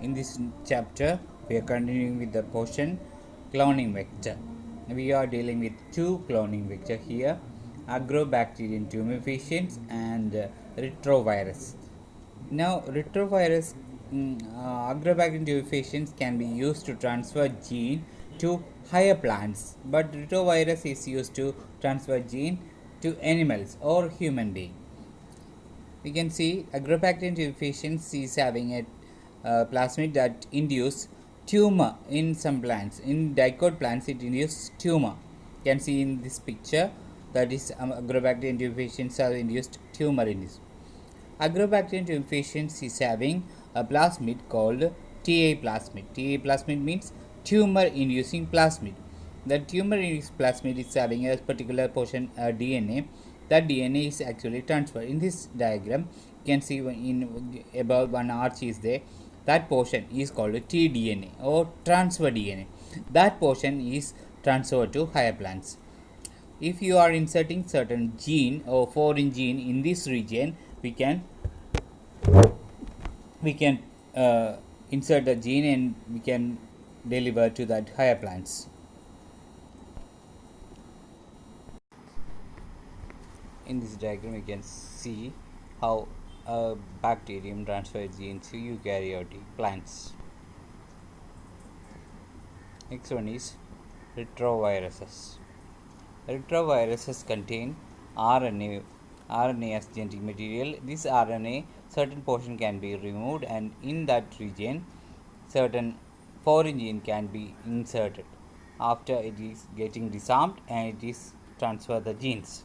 In this chapter, we are continuing with the portion cloning vector. We are dealing with two cloning vector here: Agrobacterium tumefaciens and retrovirus. Now, retrovirus, Agrobacterium tumefaciens can be used to transfer gene to higher plants, but retrovirus is used to transfer gene to animals or human being. We can see Agrobacterium tumefaciens is having a plasmid that induce tumor in some plants. In dicot plants, it induces tumor. You can see in this picture that is Agrobacterium tumefaciens are induced tumor in this. Agrobacterium tumefaciens is having a plasmid called TA plasmid. TA plasmid means tumor inducing plasmid. The tumor inducing plasmid is having a particular portion DNA. That DNA is actually transferred. In this diagram, you can see in about one arch is there. That portion is called tDNA or transfer DNA. That portion is transferred to higher plants. If you are inserting certain gene or foreign gene in this region, we can insert the gene and we can deliver to that higher plants. In this diagram, you can see how a bacterium transfers genes to eukaryotic plants. Next one is retroviruses. Retroviruses contain RNA as genetic material. This RNA, certain portion can be removed, and in that region certain foreign gene can be inserted. After it is getting disarmed and it is transfer the genes.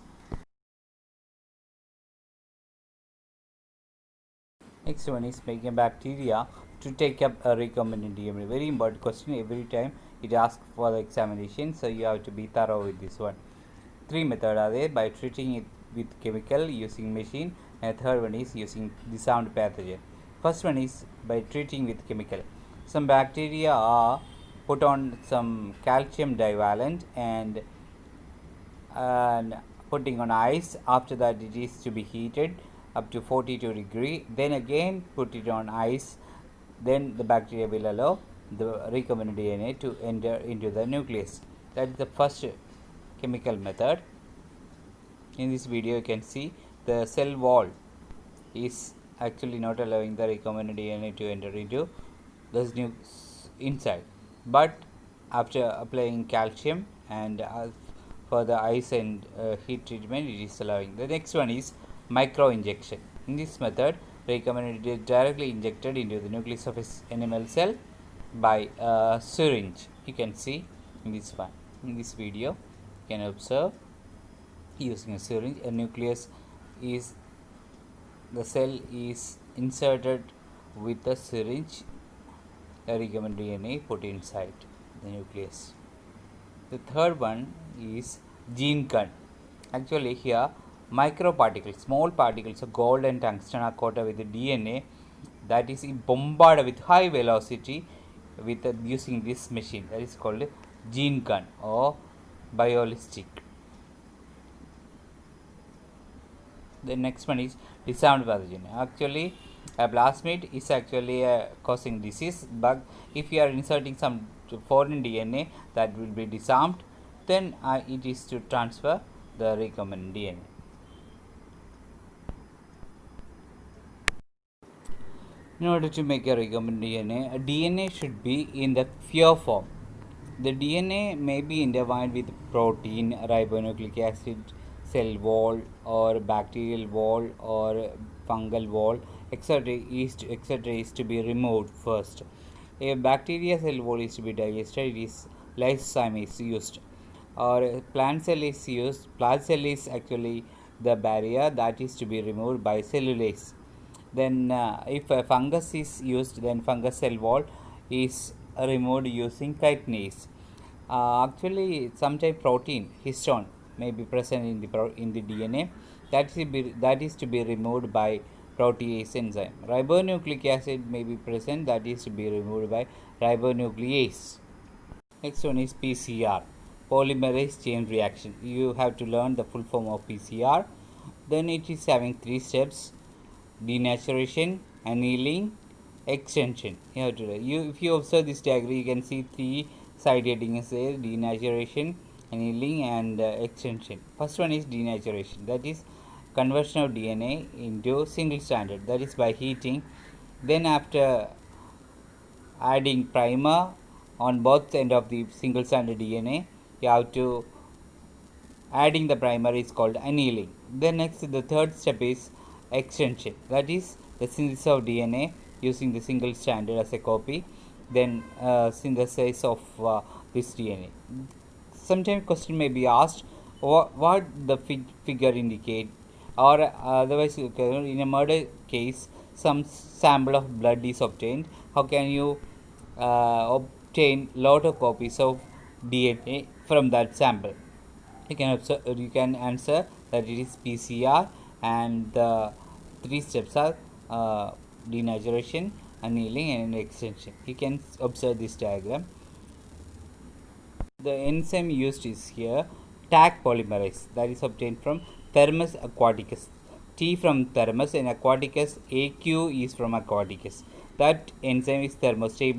Next one is making bacteria to take up a recombinant DNA. Very important question. Every time it asks for the examination, so you have to be thorough with this one. Three methods are there: by treating it with chemical using machine, and third one is using disarmed pathogen. First one is by treating with chemical. Some bacteria are put on some calcium divalent and putting on ice. After that, it is to be heated up to 42 degree. Then again put it on ice. Then the bacteria will allow the recombinant DNA to enter into the nucleus. That is the first chemical method. In this video, you can see the cell wall is actually not allowing the recombinant DNA to enter into the inside, but after applying calcium and for the ice and heat treatment, it is allowing. The next one is micro injection. In this method, recombinant is directly injected into the nucleus of a animal cell by a syringe. You can see in this one. In this video, you can observe using a syringe. A nucleus is, the cell is inserted with a syringe. A recombinant DNA put inside the nucleus. The third one is gene gun. Actually, here microparticles, small particles of gold and tungsten are coated with the DNA that is bombarded with high velocity with using this machine. That is called gene gun or biolistic. The next one is disarmed pathogen. Actually, a plasmid is actually causing disease, but if you are inserting some foreign DNA, that will be disarmed. Then it is to transfer the recombinant DNA. In order to make a recombinant DNA, a DNA should be in the pure form. The DNA may be intertwined with protein, ribonucleic acid, cell wall, or bacterial wall, or fungal wall, etc. is to be removed first. If bacteria cell wall is to be digested, it is lysozyme is used, or plant cell is used. Plant cell is actually the barrier that is to be removed by cellulase. Then if a fungus is used, then fungus cell wall is removed using chitinase. Actually, sometimes protein histone may be present in the DNA. That is to be removed by protease enzyme. Ribonucleic acid may be present. That is to be removed by ribonuclease. Next one is PCR, polymerase chain reaction. You have to learn the full form of PCR. Then it is having three steps: denaturation, annealing, extension. You have to if you observe this diagram, you can see three side headings there: denaturation, annealing, and extension. First one is denaturation, that is conversion of DNA into single stranded, that is by heating. Then after adding primer on both end of the single stranded DNA, you have to adding the primer is called annealing. Then next, the third step is extension, that is the synthesis of DNA using the single stranded as a copy, then synthesis of this DNA. Sometimes question may be asked what the figure indicate, or otherwise in a murder case some sample of blood is obtained. How can you obtain lot of copies of DNA from that sample? You can answer that it is PCR, and the three steps are denaturation, annealing, and extension. You can observe this diagram. The enzyme used is here Taq polymerase, that is obtained from Thermus aquaticus. T from Thermus and aquaticus, AQ is from aquaticus. That enzyme is thermostable